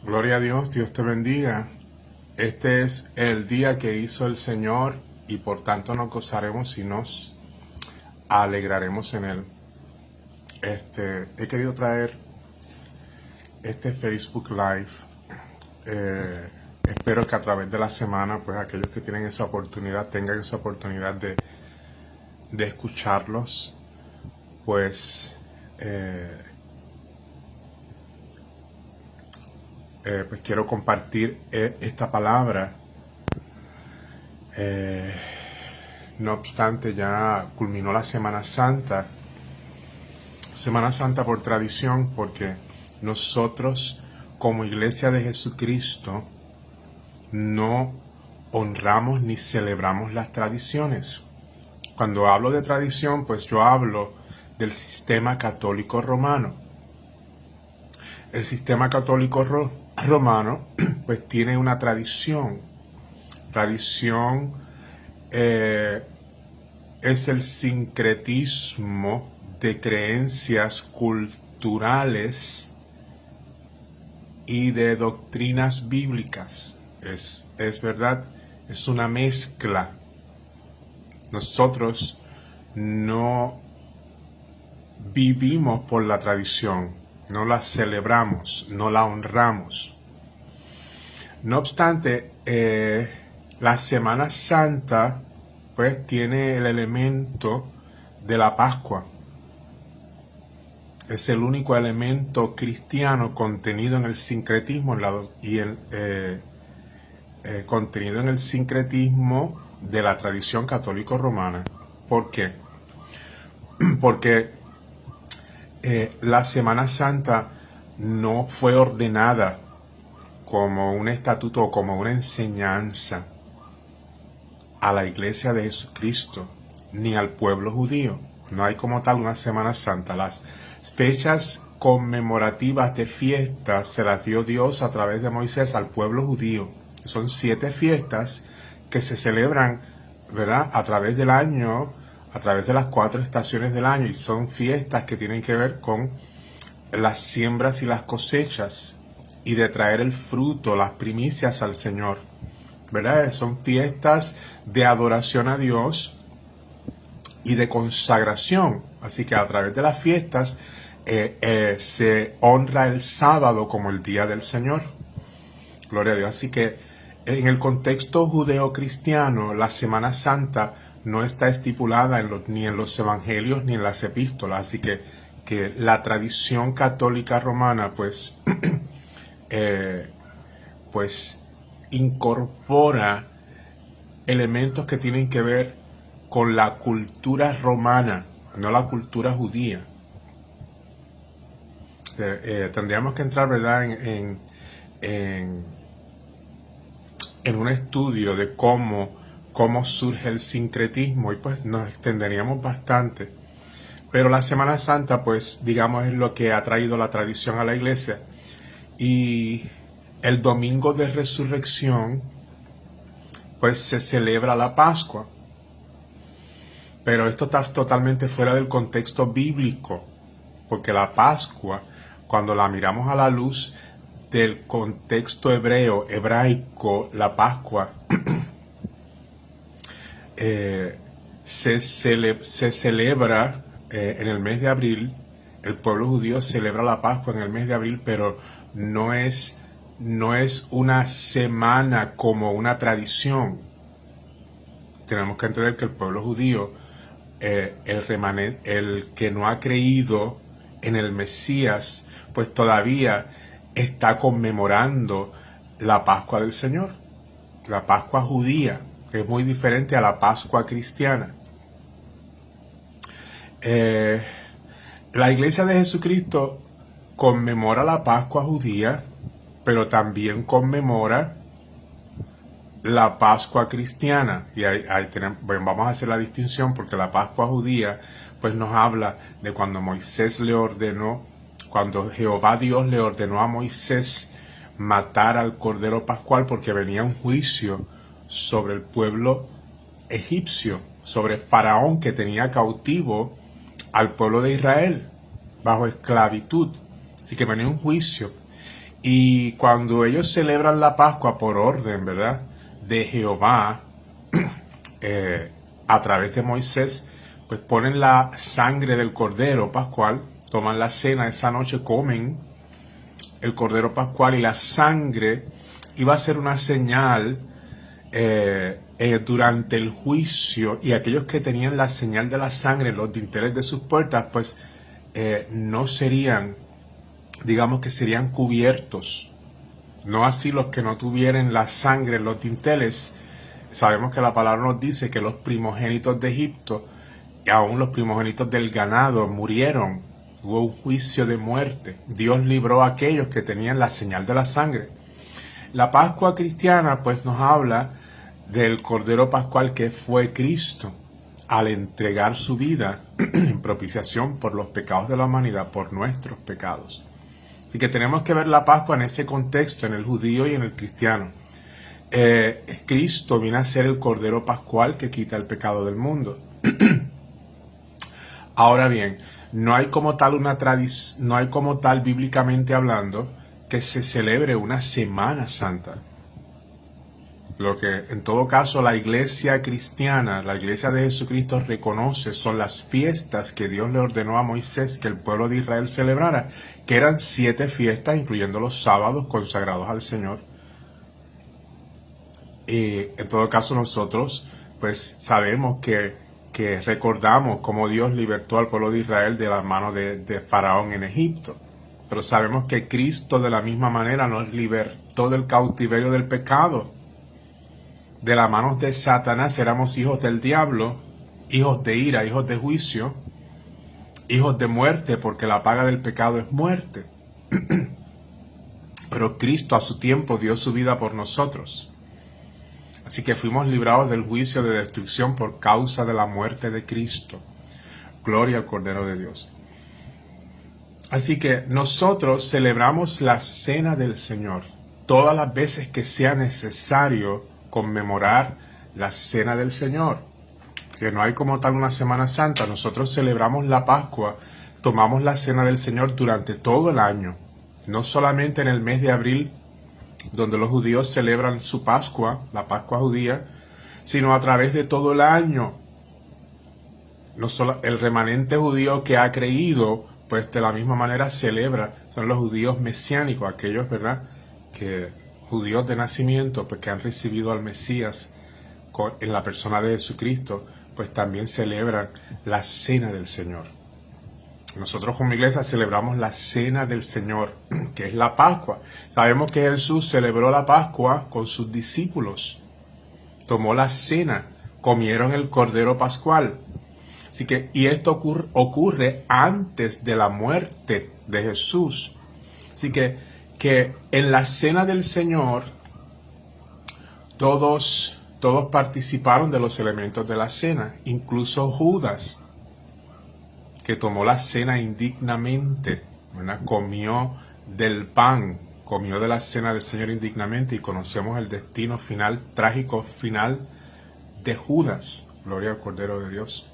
Gloria a Dios, Dios te bendiga. Este es el día que hizo el Señor y por tanto nos gozaremos y nos alegraremos en él. He querido traer este Facebook Live. Espero que a través de la semana, pues aquellos que tienen esa oportunidad tengan esa oportunidad de escucharlos. Pues pues quiero compartir esta palabra. No obstante, ya culminó la Semana Santa. Semana Santa por tradición, porque nosotros como Iglesia de Jesucristo no honramos ni celebramos las tradiciones. Cuando hablo de tradición, pues yo hablo del sistema católico romano. El sistema católico romano pues tiene una tradición. Tradición es el sincretismo de creencias culturales y de doctrinas bíblicas. Es verdad, es una mezcla. Nosotros no vivimos por la tradición, no la celebramos, no la honramos. No obstante, la Semana Santa pues tiene el elemento de la Pascua. Es el único elemento cristiano contenido en el sincretismo contenido en el sincretismo de la tradición católico romana. ¿Por qué? Porque la Semana Santa no fue ordenada como un estatuto o como una enseñanza a la Iglesia de Jesucristo ni al pueblo judío. No hay como tal una Semana Santa. Las fechas conmemorativas de fiestas se las dio Dios a través de Moisés al pueblo judío. Son 7 fiestas que se celebran, ¿verdad?, a través del año, a través de las 4 estaciones del año, y son fiestas que tienen que ver con las siembras y las cosechas y de traer el fruto, las primicias al Señor, ¿verdad? Son fiestas de adoración a Dios y de consagración. Así que a través de las fiestas se honra el sábado como el día del Señor. Gloria a Dios. Así que en el contexto judeo-cristiano, la Semana Santa no está estipulada ni en los evangelios ni en las epístolas. Así que la tradición católica romana pues, pues incorpora elementos que tienen que ver con la cultura romana, no la cultura judía. Tendríamos que entrar, ¿verdad?, en un estudio de cómo surge el sincretismo, y pues nos extenderíamos bastante. Pero la Semana Santa, pues, digamos, es lo que ha traído la tradición a la iglesia. Y el domingo de resurrección, pues, se celebra la Pascua. Pero esto está totalmente fuera del contexto bíblico, porque la Pascua, cuando la miramos a la luz del contexto hebraico, la Pascua se celebra en el mes de abril. El pueblo judío celebra la Pascua en el mes de abril, pero no es una semana como una tradición. Tenemos que entender que el pueblo judío, el que no ha creído en el Mesías, pues todavía está conmemorando la Pascua del Señor, la Pascua judía, que es muy diferente a la Pascua cristiana. La Iglesia de Jesucristo conmemora la Pascua judía, pero también conmemora la Pascua cristiana. Y ahí bueno, vamos a hacer la distinción, porque la Pascua judía pues nos habla de cuando cuando Jehová Dios le ordenó a Moisés matar al Cordero Pascual, porque venía un juicio sobre el pueblo egipcio, sobre Faraón, que tenía cautivo al pueblo de Israel bajo esclavitud. Así que venía un juicio. Y cuando ellos celebran la Pascua por orden, ¿verdad?, de Jehová, a través de Moisés, pues ponen la sangre del cordero pascual, toman la cena esa noche, comen el cordero pascual, y la sangre iba a ser una señal durante el juicio, y aquellos que tenían la señal de la sangre en los dinteles de sus puertas, pues no serían, digamos que serían cubiertos. No así los que no tuvieran la sangre en los dinteles. Sabemos que la palabra nos dice que los primogénitos de Egipto y aún los primogénitos del ganado murieron. Hubo un juicio de muerte. Dios libró a aquellos que tenían la señal de la sangre. La Pascua cristiana pues nos habla del Cordero Pascual que fue Cristo al entregar su vida en propiciación por los pecados de la humanidad, por nuestros pecados. Así que tenemos que ver la Pascua en ese contexto, en el judío y en el cristiano. Cristo viene a ser el Cordero Pascual que quita el pecado del mundo. Ahora bien, no hay como tal no hay como tal bíblicamente hablando que se celebre una Semana Santa. Lo que en todo caso la iglesia cristiana, la iglesia de Jesucristo reconoce son las fiestas que Dios le ordenó a Moisés que el pueblo de Israel celebrara, que eran 7 fiestas, incluyendo los sábados consagrados al Señor. Y en todo caso nosotros pues sabemos que recordamos cómo Dios libertó al pueblo de Israel de la mano de Faraón en Egipto. Pero sabemos que Cristo de la misma manera nos libertó del cautiverio del pecado. De las manos de Satanás éramos hijos del diablo, hijos de ira, hijos de juicio, hijos de muerte, porque la paga del pecado es muerte. Pero Cristo a su tiempo dio su vida por nosotros. Así que fuimos librados del juicio de destrucción por causa de la muerte de Cristo. Gloria al Cordero de Dios. Así que nosotros celebramos la Cena del Señor todas las veces que sea necesario conmemorar la Cena del Señor. Que no hay como tal una Semana Santa. Nosotros celebramos la Pascua, tomamos la Cena del Señor durante todo el año. No solamente en el mes de abril, donde los judíos celebran su Pascua, la Pascua judía, sino a través de todo el año. No solo el remanente judío que ha creído, pues de la misma manera celebra, son los judíos mesiánicos, aquellos, ¿verdad?, que judíos de nacimiento, pues que han recibido al Mesías en la persona de Jesucristo, pues también celebran la Cena del Señor. Nosotros como iglesia celebramos la Cena del Señor, que es la Pascua. Sabemos que Jesús celebró la Pascua con sus discípulos. Tomó la cena, comieron el Cordero Pascual. Así que, y esto ocurre antes de la muerte de Jesús. Así que en la Cena del Señor, todos participaron de los elementos de la cena, incluso Judas, que tomó la cena indignamente, ¿verdad?, comió del pan, comió de la cena del Señor indignamente, y conocemos el destino final, trágico final de Judas. Gloria al Cordero de Dios.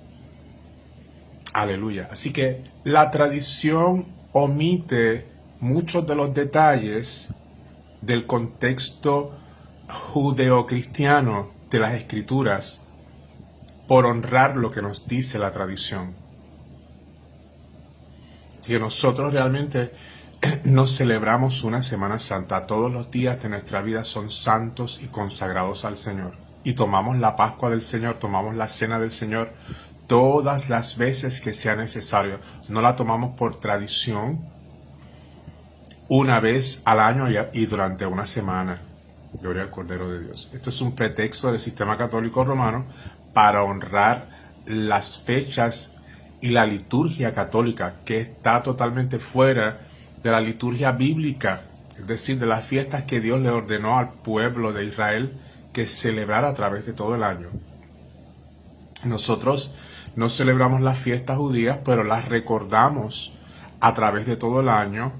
Aleluya. Así que la tradición omite muchos de los detalles del contexto judeocristiano de las Escrituras por honrar lo que nos dice la tradición. Si nosotros realmente nos celebramos una Semana Santa, todos los días de nuestra vida son santos y consagrados al Señor. Y tomamos la Pascua del Señor, tomamos la Cena del Señor todas las veces que sea necesario. No la tomamos por tradición, una vez al año y durante una semana. Gloria al Cordero de Dios. Esto es un pretexto del sistema católico romano para honrar las fechas y la liturgia católica, que está totalmente fuera de la liturgia bíblica, es decir, de las fiestas que Dios le ordenó al pueblo de Israel que celebrara a través de todo el año. Nosotros no celebramos las fiestas judías, pero las recordamos a través de todo el año,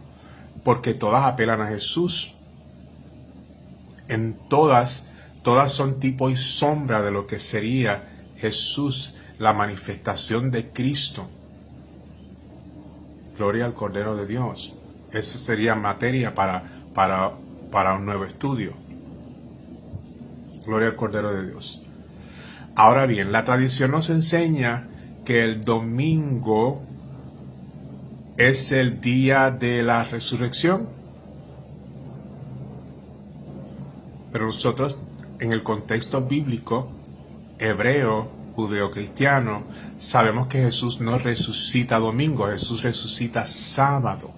porque todas apelan a Jesús. En todas son tipo y sombra de lo que sería Jesús, la manifestación de Cristo. Gloria al Cordero de Dios. Eso sería materia para para un nuevo estudio. Gloria al Cordero de Dios. Ahora bien, la tradición nos enseña que el domingo es el día de la resurrección. Pero nosotros, en el contexto bíblico, hebreo, judeocristiano, sabemos que Jesús no resucita domingo, Jesús resucita sábado.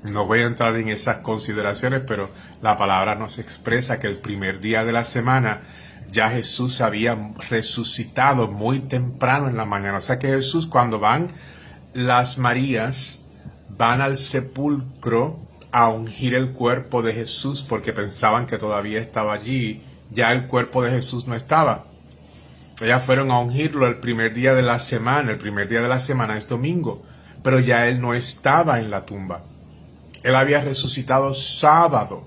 No voy a entrar en esas consideraciones, pero la palabra nos expresa que el primer día de la semana ya Jesús había resucitado muy temprano en la mañana. O sea que Jesús, cuando van las Marías, van al sepulcro a ungir el cuerpo de Jesús porque pensaban que todavía estaba allí, ya el cuerpo de Jesús no estaba. Ellas fueron a ungirlo el primer día de la semana es domingo, pero ya él no estaba en la tumba. Él había resucitado sábado,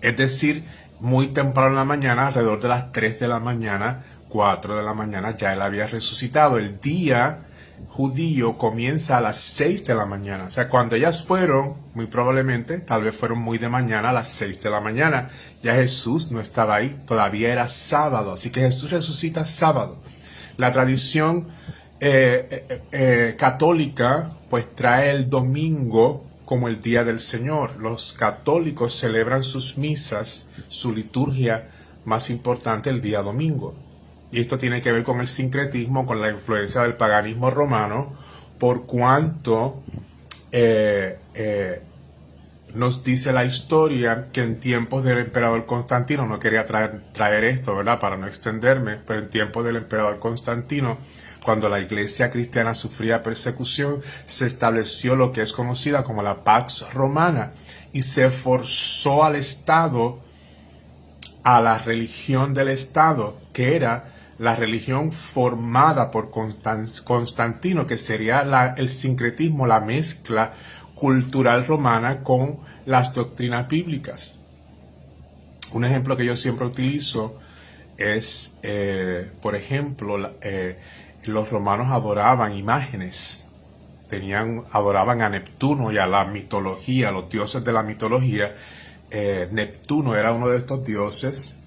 es decir, muy temprano en la mañana, alrededor de las 3 de la mañana, 4 de la mañana, ya él había resucitado. El día judío comienza a las 6 de la mañana. O sea, cuando ellas fueron, muy probablemente, tal vez fueron muy de mañana, a las 6 de la mañana. Ya Jesús no estaba ahí, todavía era sábado. Así que Jesús resucita sábado. La tradición católica, pues trae el domingo como el día del Señor. Los católicos celebran sus misas, su liturgia más importante el día domingo. Y esto tiene que ver con el sincretismo, con la influencia del paganismo romano, por cuanto nos dice la historia que en tiempos del emperador Constantino, no quería traer esto, ¿verdad?, para no extenderme, pero en tiempos del emperador Constantino, cuando la iglesia cristiana sufría persecución, se estableció lo que es conocida como la Pax Romana y se forzó al Estado, a la religión del Estado, que era la religión formada por Constantino, que sería el sincretismo, la mezcla cultural romana con las doctrinas bíblicas. Un ejemplo que yo siempre utilizo es, por ejemplo, los romanos adoraban imágenes, adoraban a Neptuno y a la mitología, a los dioses de la mitología. Neptuno era uno de estos dioses,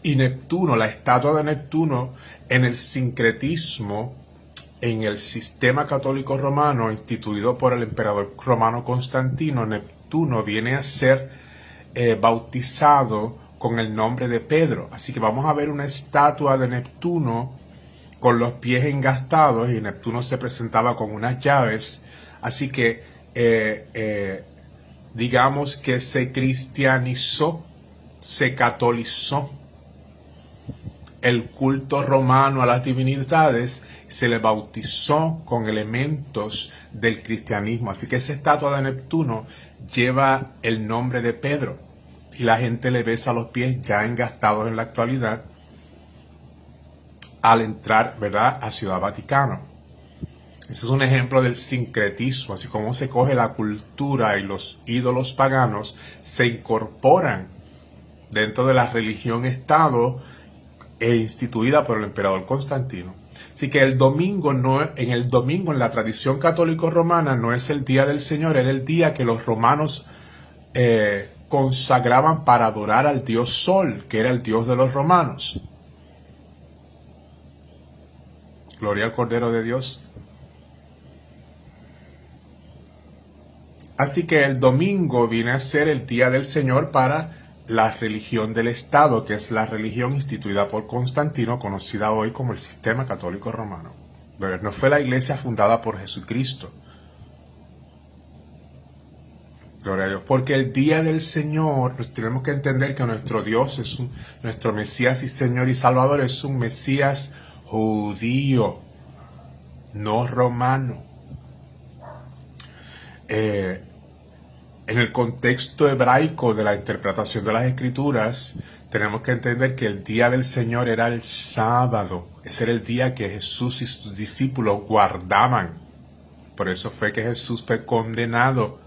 y Neptuno, la estatua de Neptuno, en el sincretismo, en el sistema católico romano instituido por el emperador romano Constantino, Neptuno viene a ser bautizado con el nombre de Pedro. Así que vamos a ver una estatua de Neptuno con los pies engastados, y Neptuno se presentaba con unas llaves. Así que digamos que se cristianizó, se catolizó el culto romano a las divinidades, se le bautizó con elementos del cristianismo. Así que esa estatua de Neptuno lleva el nombre de Pedro, y la gente le besa los pies ya engastados en la actualidad al entrar, ¿verdad?, a Ciudad Vaticano. Ese es un ejemplo del sincretismo, así como se coge la cultura y los ídolos paganos, se incorporan dentro de la religión Estado instituida por el emperador Constantino. Así que el domingo, en la tradición católico romana, no es el día del Señor, era el día que los romanos consagraban para adorar al dios Sol, que era el dios de los romanos. Gloria al Cordero de Dios. Así que el domingo viene a ser el día del Señor para la religión del Estado, que es la religión instituida por Constantino, conocida hoy como el sistema católico romano. No fue la iglesia fundada por Jesucristo. Gloria a Dios. Porque el día del Señor, pues tenemos que entender que nuestro Dios nuestro Mesías y Señor y Salvador es un Mesías judío, no romano. En el contexto hebraico de la interpretación de las Escrituras, tenemos que entender que el día del Señor era el sábado. Ese era el día que Jesús y sus discípulos guardaban. Por eso fue que Jesús fue condenado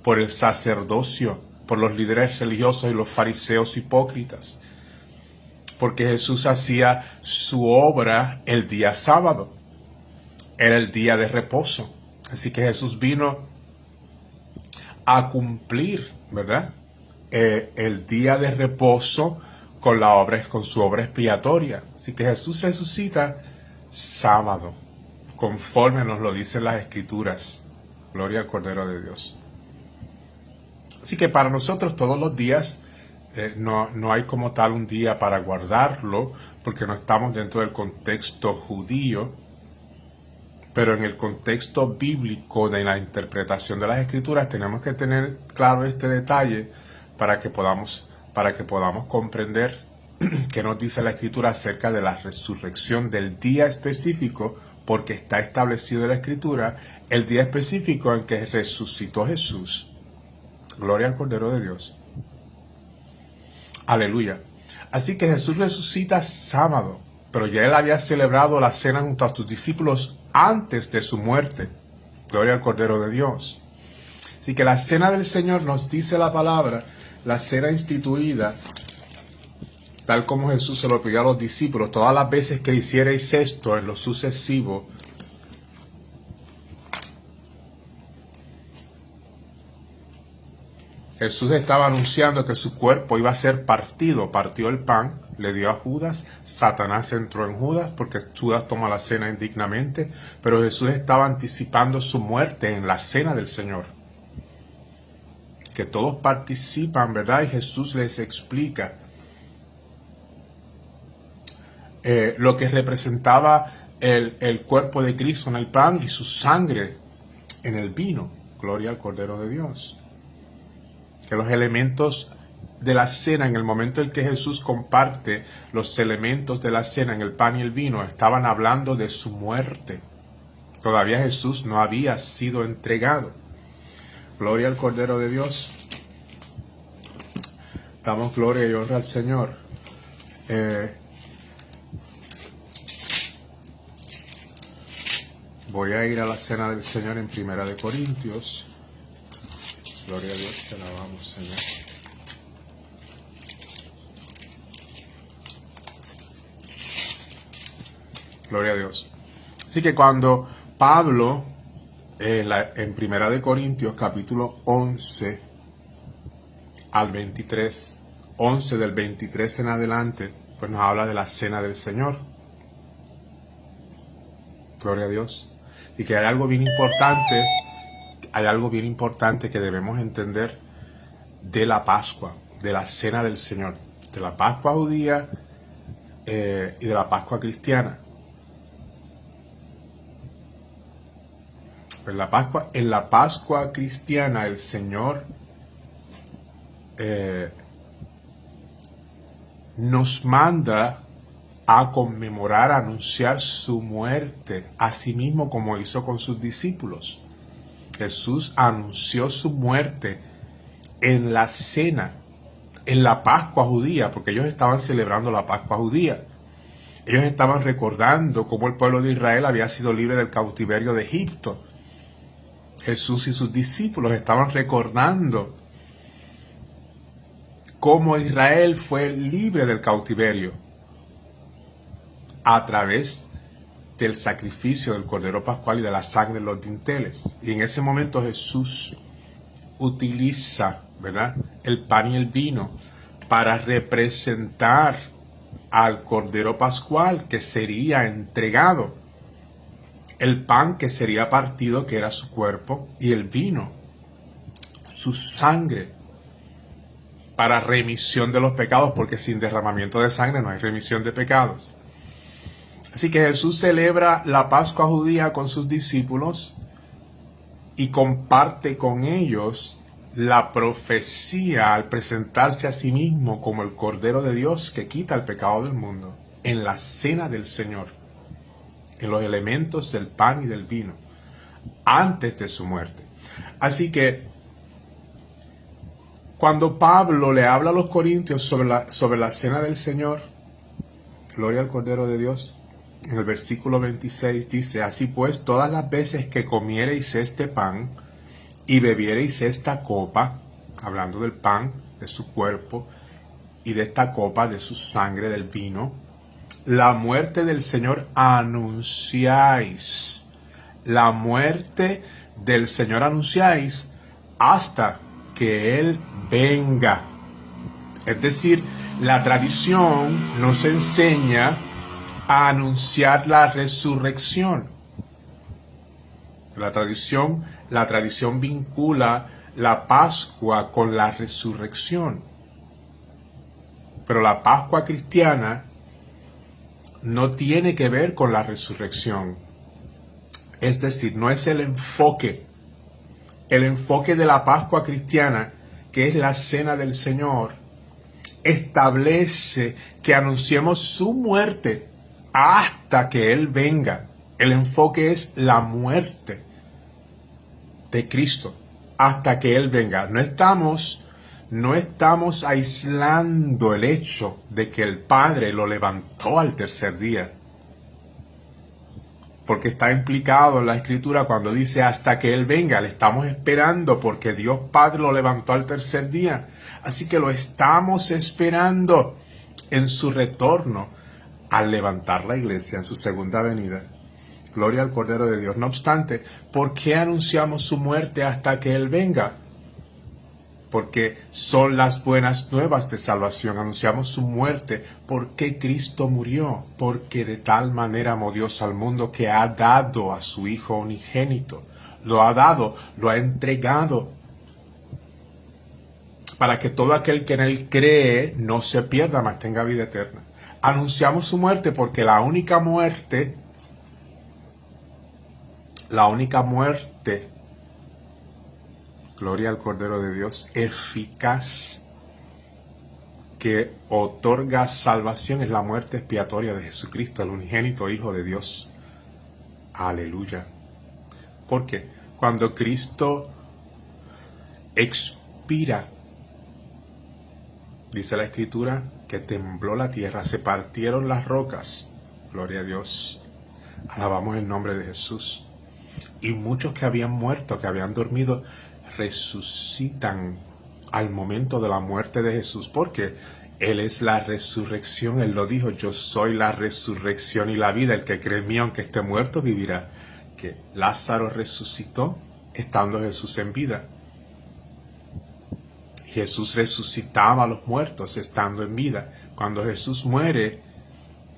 por el sacerdocio, por los líderes religiosos y los fariseos hipócritas. Porque Jesús hacía su obra el día sábado. Era el día de reposo. Así que Jesús vino a cumplir, ¿verdad? El día de reposo con su obra expiatoria. Así que Jesús resucita sábado, conforme nos lo dicen las Escrituras. Gloria al Cordero de Dios. Así que para nosotros todos los días no hay como tal un día para guardarlo, porque no estamos dentro del contexto judío, pero en el contexto bíblico de la interpretación de las Escrituras tenemos que tener claro este detalle para que podamos comprender qué nos dice la Escritura acerca de la resurrección del día específico, porque está establecido en la Escritura el día específico en que resucitó Jesús. Gloria al Cordero de Dios. Aleluya. Así que Jesús resucita sábado, pero ya él había celebrado la cena junto a sus discípulos antes de su muerte. Gloria al Cordero de Dios. Así que la cena del Señor, nos dice la palabra, la cena instituida, tal como Jesús se lo pidió a los discípulos, todas las veces que hicierais esto en lo sucesivo, Jesús estaba anunciando que su cuerpo iba a ser partido. Partió el pan, le dio a Judas, Satanás entró en Judas porque Judas toma la cena indignamente, pero Jesús estaba anticipando su muerte en la cena del Señor. Que todos participan, ¿verdad? Y Jesús les explica lo que representaba el cuerpo de Cristo en el pan y su sangre en el vino. Gloria al Cordero de Dios. Que los elementos de la cena, en el momento en que Jesús comparte los elementos de la cena en el pan y el vino, estaban hablando de su muerte. Todavía Jesús no había sido entregado. Gloria al Cordero de Dios. Damos gloria y honra al Señor. Voy a ir a la cena del Señor en Primera de Corintios. Gloria a Dios, te alabamos, Señor. Gloria a Dios. Así que cuando Pablo, en Primera de Corintios, capítulo 11 al 23, 11 del 23 en adelante, pues nos habla de la cena del Señor. Gloria a Dios. Y que hay algo bien importante que debemos entender de la Pascua, de la cena del Señor, de la Pascua judía y de la Pascua cristiana. En la Pascua cristiana el Señor nos manda a conmemorar, a anunciar su muerte, así mismo como hizo con sus discípulos. Jesús anunció su muerte en la cena, en la Pascua judía, porque ellos estaban celebrando la Pascua judía. Ellos estaban recordando cómo el pueblo de Israel había sido libre del cautiverio de Egipto. Jesús y sus discípulos estaban recordando cómo Israel fue libre del cautiverio a través del sacrificio del Cordero Pascual y de la sangre de los dinteles. Y en ese momento Jesús utiliza, ¿verdad?, el pan y el vino para representar al Cordero Pascual que sería entregado. El pan que sería partido, que era su cuerpo, y el vino, su sangre, para remisión de los pecados, porque sin derramamiento de sangre no hay remisión de pecados. Así que Jesús celebra la Pascua judía con sus discípulos y comparte con ellos la profecía al presentarse a sí mismo como el Cordero de Dios que quita el pecado del mundo en la cena del Señor, en los elementos del pan y del vino, antes de su muerte. Así que cuando Pablo le habla a los corintios sobre la cena del Señor, gloria al Cordero de Dios, en el versículo 26 dice: así pues, todas las veces que comiereis este pan y bebiereis esta copa, hablando del pan, de su cuerpo, y de esta copa, de su sangre, del vino, la muerte del Señor anunciáis. La muerte del Señor anunciáis hasta que Él venga. Es decir, la tradición nos enseña a anunciar la resurrección. La tradición vincula la Pascua con la resurrección. Pero la Pascua cristiana no tiene que ver con la resurrección. Es decir, no es el enfoque. El enfoque de la Pascua cristiana, que es la cena del Señor, establece que anunciemos su muerte hasta que Él venga. El enfoque es la muerte de Cristo hasta que Él venga. No estamos aislando el hecho de que el Padre lo levantó al tercer día. Porque está implicado en la Escritura cuando dice hasta que Él venga. Le estamos esperando porque Dios Padre lo levantó al tercer día. Así que lo estamos esperando en su retorno al levantar la iglesia en su segunda venida. Gloria al Cordero de Dios. No obstante, ¿por qué anunciamos su muerte hasta que Él venga? Porque son las buenas nuevas de salvación. Anunciamos su muerte porque Cristo murió. Porque de tal manera amó Dios al mundo que ha dado a su Hijo unigénito. Lo ha dado, lo ha entregado. Para que todo aquel que en Él cree no se pierda, mas tenga vida eterna. Anunciamos su muerte porque la única muerte, gloria al Cordero de Dios, eficaz, que otorga salvación, es la muerte expiatoria de Jesucristo, el unigénito Hijo de Dios. Aleluya. Porque cuando Cristo expira, dice la Escritura que tembló la tierra, se partieron las rocas. Gloria a Dios. Alabamos el nombre de Jesús. Y muchos que habían muerto, que habían dormido, resucitan al momento de la muerte de Jesús, porque Él es la resurrección. Él lo dijo: yo soy la resurrección y la vida. El que cree en mí, aunque esté muerto, vivirá. Que Lázaro resucitó estando Jesús en vida. Jesús resucitaba a los muertos estando en vida. Cuando Jesús muere,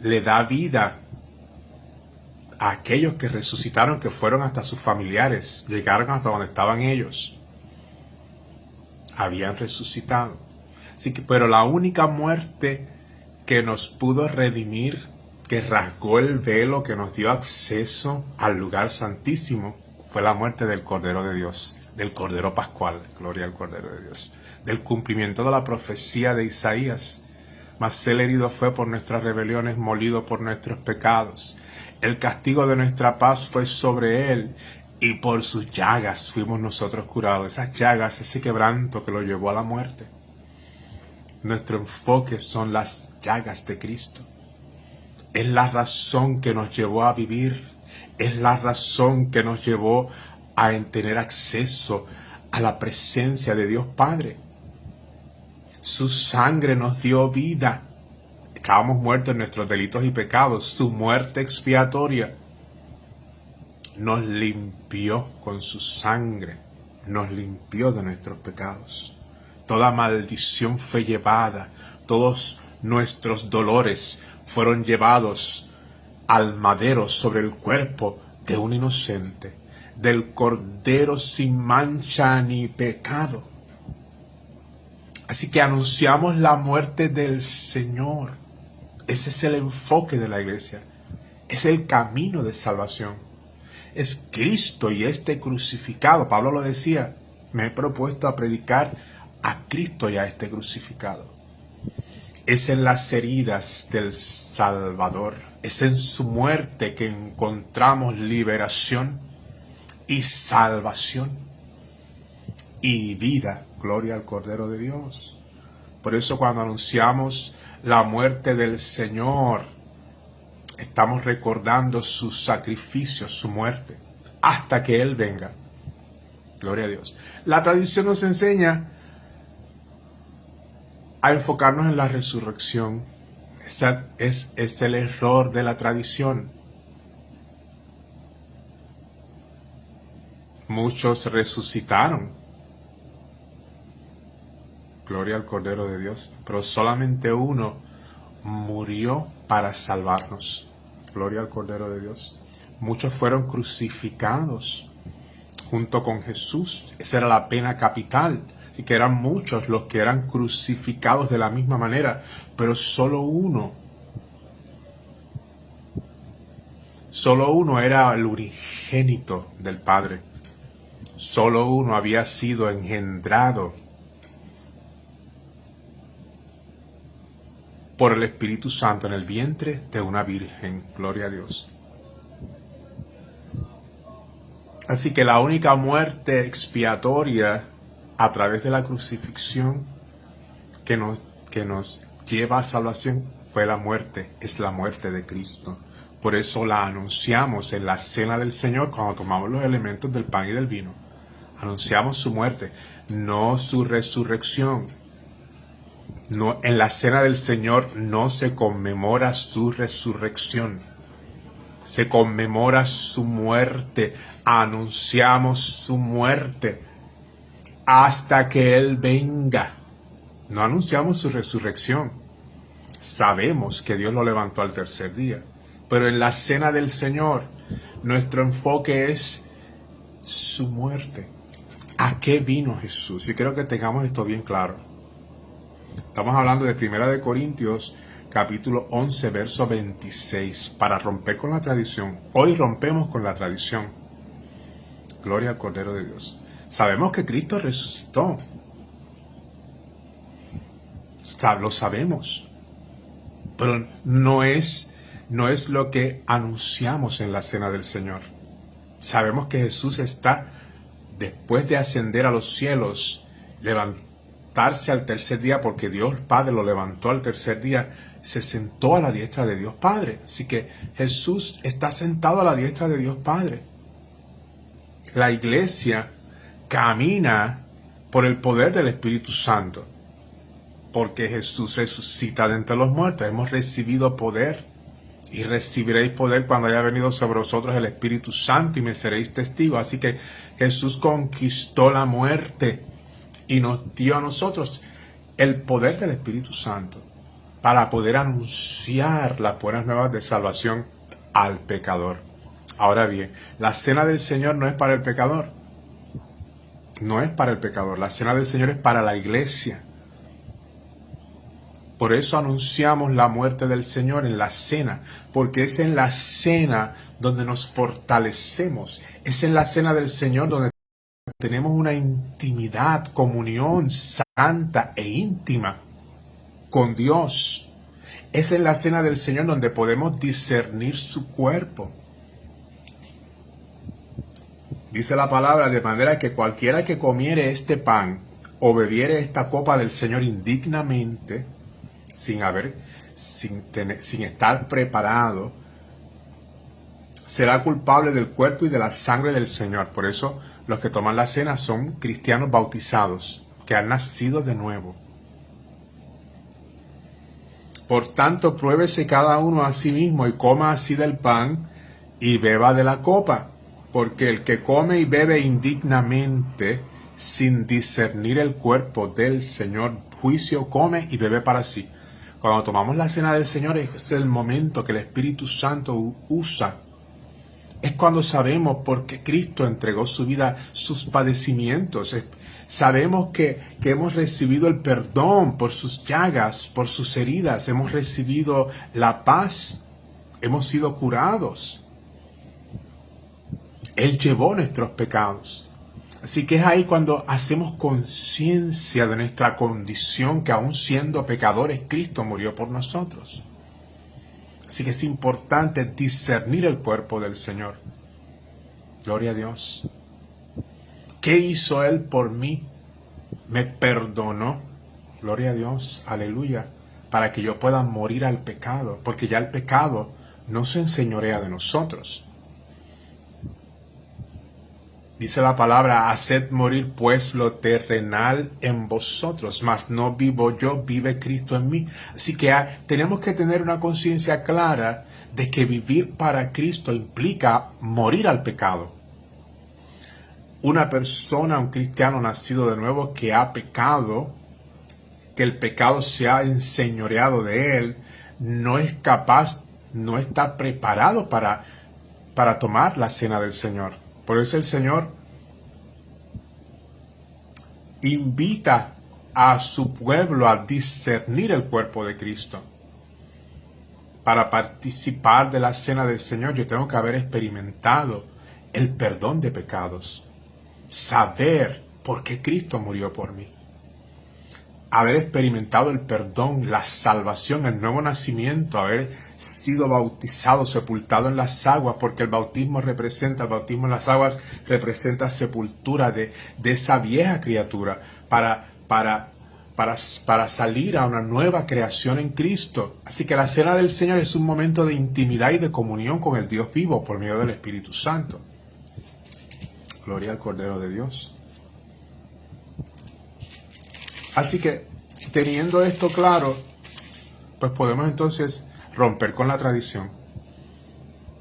le da vida a aquellos que resucitaron, que fueron hasta sus familiares, llegaron hasta donde estaban ellos. Habían resucitado. Así que, pero la única muerte que nos pudo redimir, que rasgó el velo, que nos dio acceso al lugar santísimo, fue la muerte del Cordero de Dios, del Cordero Pascual, gloria al Cordero de Dios, del cumplimiento de la profecía de Isaías. Mas Él herido fue por nuestras rebeliones, molido por nuestros pecados. El castigo de nuestra paz fue sobre Él, y por sus llagas fuimos nosotros curados. Esas llagas, ese quebranto que lo llevó a la muerte. Nuestro enfoque son las llagas de Cristo. Es la razón que nos llevó a vivir. Es la razón que nos llevó a tener acceso a la presencia de Dios Padre. Su sangre nos dio vida. Estábamos muertos en nuestros delitos y pecados. Su muerte expiatoria nos limpió con su sangre. Nos limpió de nuestros pecados. Toda maldición fue llevada. Todos nuestros dolores fueron llevados al madero sobre el cuerpo de un inocente, del Cordero sin mancha ni pecado. Así que anunciamos la muerte del Señor. Ese es el enfoque de la iglesia. Es el camino de salvación. Es Cristo y este crucificado. Pablo lo decía: me he propuesto a predicar a Cristo y a este crucificado. Es en las heridas del Salvador. Es en su muerte que encontramos liberación y salvación y vida. Gloria al Cordero de Dios. Por eso cuando anunciamos la muerte del Señor, estamos recordando su sacrificio, su muerte, hasta que Él venga. Gloria a Dios. La tradición nos enseña a enfocarnos en la resurrección. Ese es el error de la tradición. Muchos resucitaron, Gloria al Cordero de Dios. Pero solamente uno murió para salvarnos. Gloria al Cordero de Dios. Muchos fueron crucificados junto con Jesús. Esa era la pena capital. Así que eran muchos los que eran crucificados de la misma manera. Pero solo uno era el unigénito del Padre. Solo uno había sido engendrado por el Espíritu Santo en el vientre de una virgen. Gloria a Dios. Así que la única muerte expiatoria a través de la crucifixión que nos lleva a salvación fue la muerte, es la muerte de Cristo. Por eso la anunciamos en la cena del Señor cuando tomamos los elementos del pan y del vino. Anunciamos su muerte, no su resurrección. No, en la cena del Señor no se conmemora su resurrección. Se conmemora su muerte. Anunciamos su muerte hasta que Él venga. No anunciamos su resurrección. Sabemos que Dios lo levantó al tercer día. Pero en la cena del Señor, nuestro enfoque es su muerte. ¿A qué vino Jesús? Y quiero que tengamos esto bien claro. Estamos hablando de 1 Corintios, capítulo 11, verso 26, para romper con la tradición. Hoy rompemos con la tradición. Gloria al Cordero de Dios. Sabemos que Cristo resucitó. Lo sabemos. Pero no es lo que anunciamos en la cena del Señor. Sabemos que Jesús está, después de ascender a los cielos, levantarse al tercer día, porque Dios Padre lo levantó al tercer día, se sentó a la diestra de Dios Padre. Así que Jesús está sentado a la diestra de Dios Padre. La iglesia camina por el poder del Espíritu Santo, porque Jesús resucita de entre los muertos. Hemos recibido poder, y recibiréis poder cuando haya venido sobre vosotros el Espíritu Santo, y me seréis testigos. Así que Jesús conquistó la muerte y nos dio a nosotros el poder del Espíritu Santo para poder anunciar las buenas nuevas de salvación al pecador. Ahora bien, la cena del Señor no es para el pecador. No es para el pecador. La cena del Señor es para la iglesia. Por eso anunciamos la muerte del Señor en la cena, porque es en la cena donde nos fortalecemos. Es en la cena del Señor donde tenemos una intimidad, comunión santa e íntima con Dios. Es en la cena del Señor donde podemos discernir su cuerpo. Dice la palabra, de manera que cualquiera que comiere este pan o bebiere esta copa del Señor indignamente, sin estar preparado, será culpable del cuerpo y de la sangre del Señor. Por eso los que toman la cena son cristianos bautizados, que han nacido de nuevo. Por tanto, pruébese cada uno a sí mismo y coma así del pan y beba de la copa. Porque el que come y bebe indignamente, sin discernir el cuerpo del Señor, juicio come y bebe para sí. Cuando tomamos la cena del Señor es el momento que el Espíritu Santo usa. Es cuando sabemos por qué Cristo entregó su vida, sus padecimientos. Sabemos que hemos recibido el perdón por sus llagas, por sus heridas. Hemos recibido la paz. Hemos sido curados. Él llevó nuestros pecados. Así que es ahí cuando hacemos conciencia de nuestra condición, que aún siendo pecadores, Cristo murió por nosotros. Así que es importante discernir el cuerpo del Señor. Gloria a Dios. ¿Qué hizo Él por mí? Me perdonó. Gloria a Dios. Aleluya. Para que yo pueda morir al pecado. Porque ya el pecado no se enseñorea de nosotros. Dice la palabra, haced morir pues lo terrenal en vosotros, mas no vivo yo, vive Cristo en mí. Así que tenemos que tener una conciencia clara de que vivir para Cristo implica morir al pecado. Una persona, un cristiano nacido de nuevo que ha pecado, que el pecado se ha enseñoreado de él, no es capaz, no está preparado para tomar la cena del Señor. Por eso el Señor invita a su pueblo a discernir el cuerpo de Cristo. Para participar de la cena del Señor, yo tengo que haber experimentado el perdón de pecados, saber por qué Cristo murió por mí, haber experimentado el perdón, la salvación, el nuevo nacimiento, haber sido bautizado, sepultado en las aguas, porque el bautismo en las aguas representa sepultura de esa vieja criatura para salir a una nueva creación en Cristo. Así que la cena del Señor es un momento de intimidad y de comunión con el Dios vivo por medio del Espíritu Santo. Gloria al Cordero de Dios. Así que, teniendo esto claro, pues podemos entonces romper con la tradición,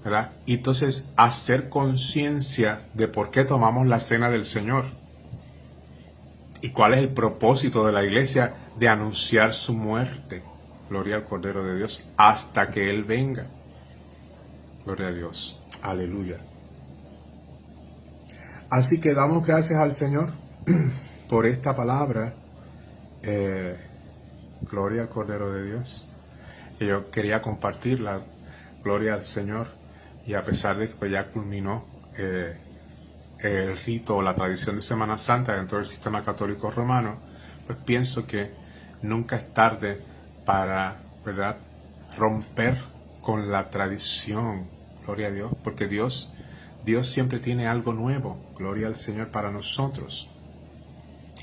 ¿verdad? Y entonces hacer conciencia de por qué tomamos la cena del Señor. ¿Y cuál es el propósito de la iglesia? De anunciar su muerte, gloria al Cordero de Dios, hasta que Él venga. Gloria a Dios, aleluya. Así que damos gracias al Señor por esta palabra. Gloria al Cordero de Dios. Y yo quería compartirla, gloria al Señor. Y a pesar de que pues, ya culminó el rito o la tradición de Semana Santa dentro del sistema católico romano, pues pienso que nunca es tarde para, ¿verdad?, romper con la tradición, gloria a Dios, porque Dios siempre tiene algo nuevo, gloria al Señor, para nosotros.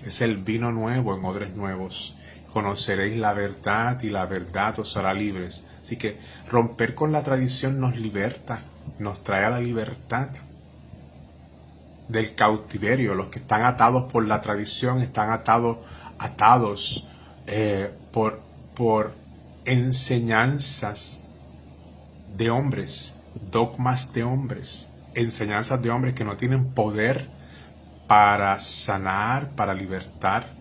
Es el vino nuevo en odres nuevos. Conoceréis la verdad y la verdad os hará libres. Así que romper con la tradición nos liberta, nos trae a la libertad del cautiverio. Los que están atados por la tradición están atados por enseñanzas de hombres, dogmas de hombres, enseñanzas de hombres que no tienen poder para sanar, para libertar.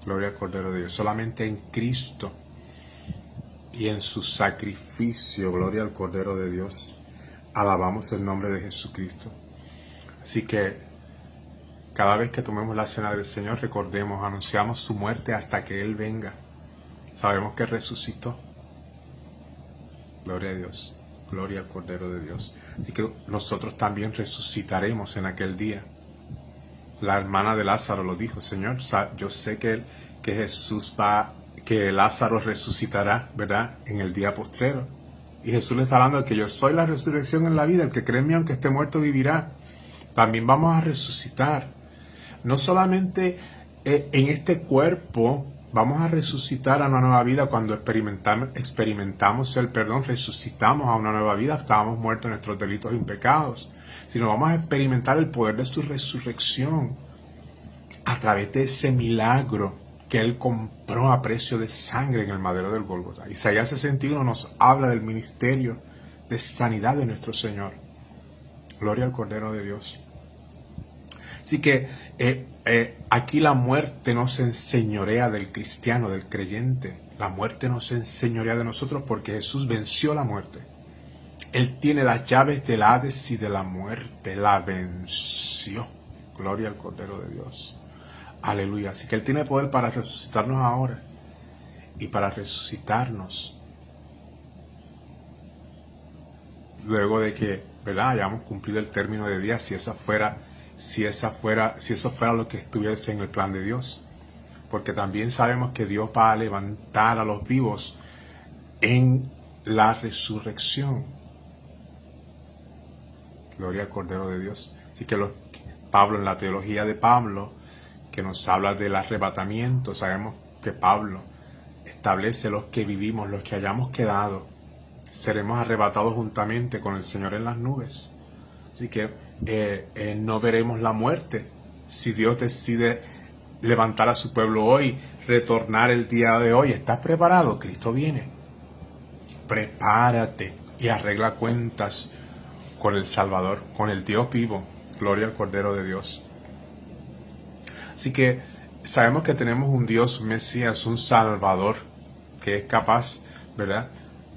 Gloria al Cordero de Dios. Solamente en Cristo y en su sacrificio, gloria al Cordero de Dios, alabamos el nombre de Jesucristo. Así que cada vez que tomemos la cena del Señor, recordemos, anunciamos su muerte hasta que Él venga. Sabemos que resucitó. Gloria a Dios. Gloria al Cordero de Dios. Así que nosotros también resucitaremos en aquel día. La hermana de Lázaro lo dijo: Señor, yo sé que Lázaro resucitará, ¿verdad?, en el día postrero. Y Jesús le está hablando de que yo soy la resurrección en la vida, el que cree en mí, aunque esté muerto, vivirá. También vamos a resucitar. No solamente en este cuerpo, vamos a resucitar a una nueva vida cuando experimentamos el perdón, resucitamos a una nueva vida, estábamos muertos en nuestros delitos y pecados, sino vamos a experimentar el poder de su resurrección a través de ese milagro que Él compró a precio de sangre en el madero del Gólgota. Isaías 61 nos habla del ministerio de sanidad de nuestro Señor. Gloria al Cordero de Dios. Así que aquí la muerte no se enseñorea del cristiano, del creyente. La muerte no se enseñorea de nosotros porque Jesús venció la muerte. Él tiene las llaves del Hades y de la muerte. La venció. Gloria al Cordero de Dios. Aleluya. Así que Él tiene poder para resucitarnos ahora y para resucitarnos luego de que, ¿verdad?, hayamos cumplido el término de días, si eso fuera lo que estuviese en el plan de Dios. Porque también sabemos que Dios va a levantar a los vivos en la resurrección. Gloria al Cordero de Dios. Así que Pablo, en la teología de Pablo, que nos habla del arrebatamiento, sabemos que Pablo establece: los que vivimos, los que hayamos quedado, seremos arrebatados juntamente con el Señor en las nubes. Así que no veremos la muerte. Si Dios decide levantar a su pueblo hoy, retornar el día de hoy, ¿estás preparado? Cristo viene. Prepárate y arregla cuentas con el Salvador, con el Dios vivo. Gloria al Cordero de Dios. Así que Sabemos que tenemos un Dios, un Mesías, un Salvador, que es capaz, ¿verdad?,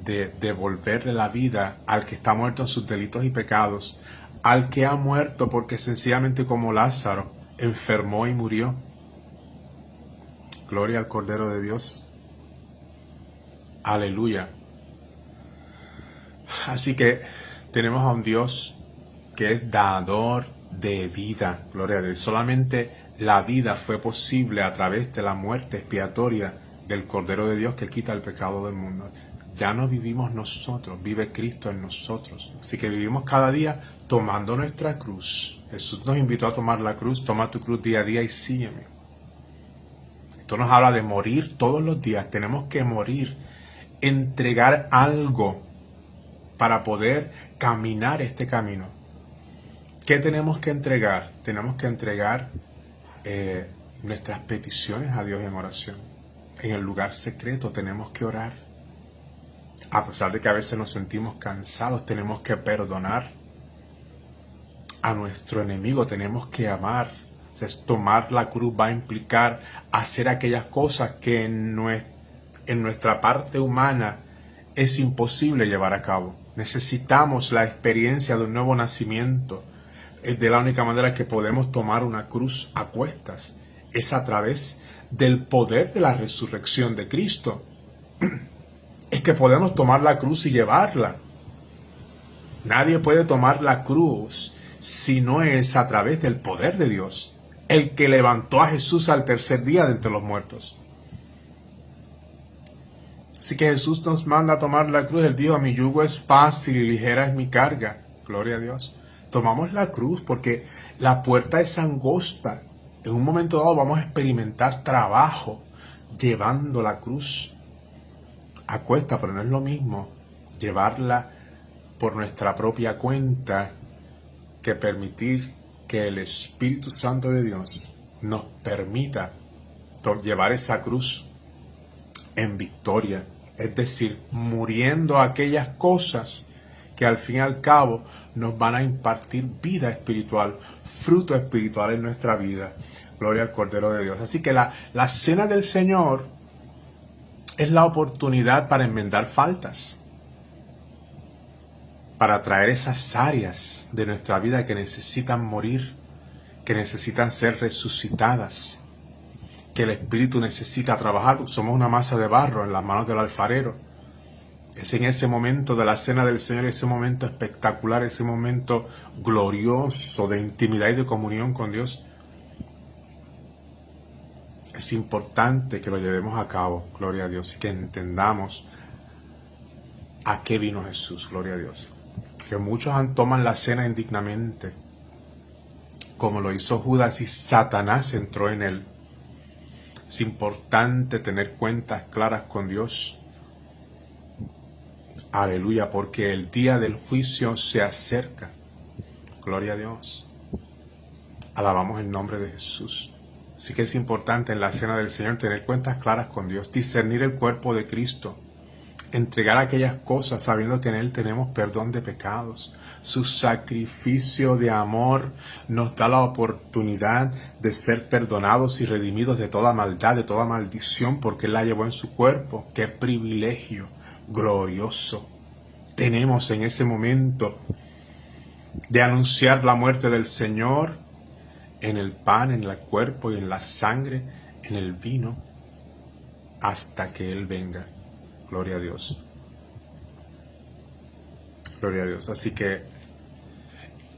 de devolverle la vida al que está muerto en sus delitos y pecados, al que ha muerto porque sencillamente como Lázaro enfermó y murió. Gloria al Cordero de Dios. Aleluya. Así que tenemos a un Dios que es dador de vida. Gloria a Dios. Solamente la vida fue posible a través de la muerte expiatoria del Cordero de Dios que quita el pecado del mundo. Ya no vivimos nosotros, vive Cristo en nosotros. Así que vivimos cada día tomando nuestra cruz. Jesús nos invitó a tomar la cruz. Toma tu cruz día a día y sígueme. Esto nos habla de morir todos los días. Tenemos que morir, entregar algo para poder caminar este camino. ¿Qué tenemos que entregar? Tenemos que entregar nuestras peticiones a Dios en oración. En el lugar secreto tenemos que orar. A pesar de que a veces nos sentimos cansados, tenemos que perdonar a nuestro enemigo, tenemos que amar. Entonces, tomar la cruz va a implicar hacer aquellas cosas que en nuestra parte humana es imposible llevar a cabo. Necesitamos la experiencia de un nuevo nacimiento. Es de la única manera que podemos tomar una cruz a cuestas. Es a través del poder de la resurrección de Cristo. Es que podemos tomar la cruz y llevarla. Nadie puede tomar la cruz si no es a través del poder de Dios, el que levantó a Jesús al tercer día de entre los muertos. Así que Jesús nos manda a tomar la cruz. Él dijo, mi yugo es fácil y ligera es mi carga. Gloria a Dios. Tomamos la cruz porque la puerta es angosta. En un momento dado vamos a experimentar trabajo llevando la cruz a cuesta, pero no es lo mismo llevarla por nuestra propia cuenta que permitir que el Espíritu Santo de Dios nos permita llevar esa cruz en victoria, es decir, muriendo aquellas cosas que al fin y al cabo nos van a impartir vida espiritual, fruto espiritual en nuestra vida. Gloria al Cordero de Dios. Así que la cena del Señor es la oportunidad para enmendar faltas, para traer esas áreas de nuestra vida que necesitan morir, que necesitan ser resucitadas, que el Espíritu necesita trabajar. Somos una masa de barro en las manos del alfarero. Es en ese momento de la cena del Señor, ese momento espectacular, ese momento glorioso de intimidad y de comunión con Dios. Es importante que lo llevemos a cabo, gloria a Dios, y que entendamos a qué vino Jesús, gloria a Dios. Que muchos toman la cena indignamente, como lo hizo Judas, y Satanás entró en él. Es importante tener cuentas claras con Dios. Aleluya, porque el día del juicio se acerca. Gloria a Dios. Alabamos el nombre de Jesús. Así que es importante en la cena del Señor tener cuentas claras con Dios, discernir el cuerpo de Cristo, entregar aquellas cosas sabiendo que en Él tenemos perdón de pecados. Su sacrificio de amor nos da la oportunidad de ser perdonados y redimidos de toda maldad, de toda maldición, porque Él la llevó en su cuerpo. ¡Qué privilegio glorioso tenemos en ese momento de anunciar la muerte del Señor en el pan, en el cuerpo y en la sangre, en el vino, hasta que Él venga! Gloria a Dios. Gloria a Dios. Así que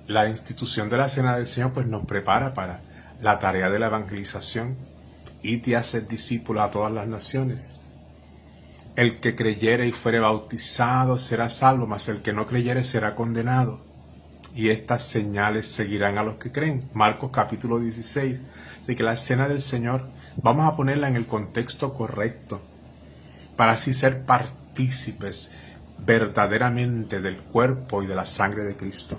la institución de la Cena del Señor pues nos prepara para la tarea de la evangelización. Id y haced discípulos a todas las naciones. El que creyere y fuere bautizado será salvo, mas el que no creyere será condenado. Y estas señales seguirán a los que creen. Marcos capítulo 16. Así que la Cena del Señor vamos a ponerla en el contexto correcto, para así ser partícipes verdaderamente del cuerpo y de la sangre de Cristo.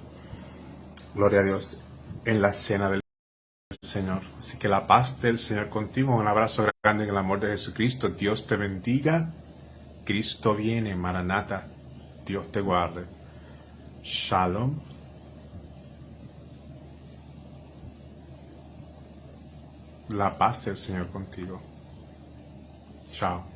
Gloria a Dios en la cena del Señor. Así que la paz del Señor contigo. Un abrazo grande en el amor de Jesucristo. Dios te bendiga. Cristo viene. Maranata. Dios te guarde. Shalom. La paz del Señor contigo. Chao.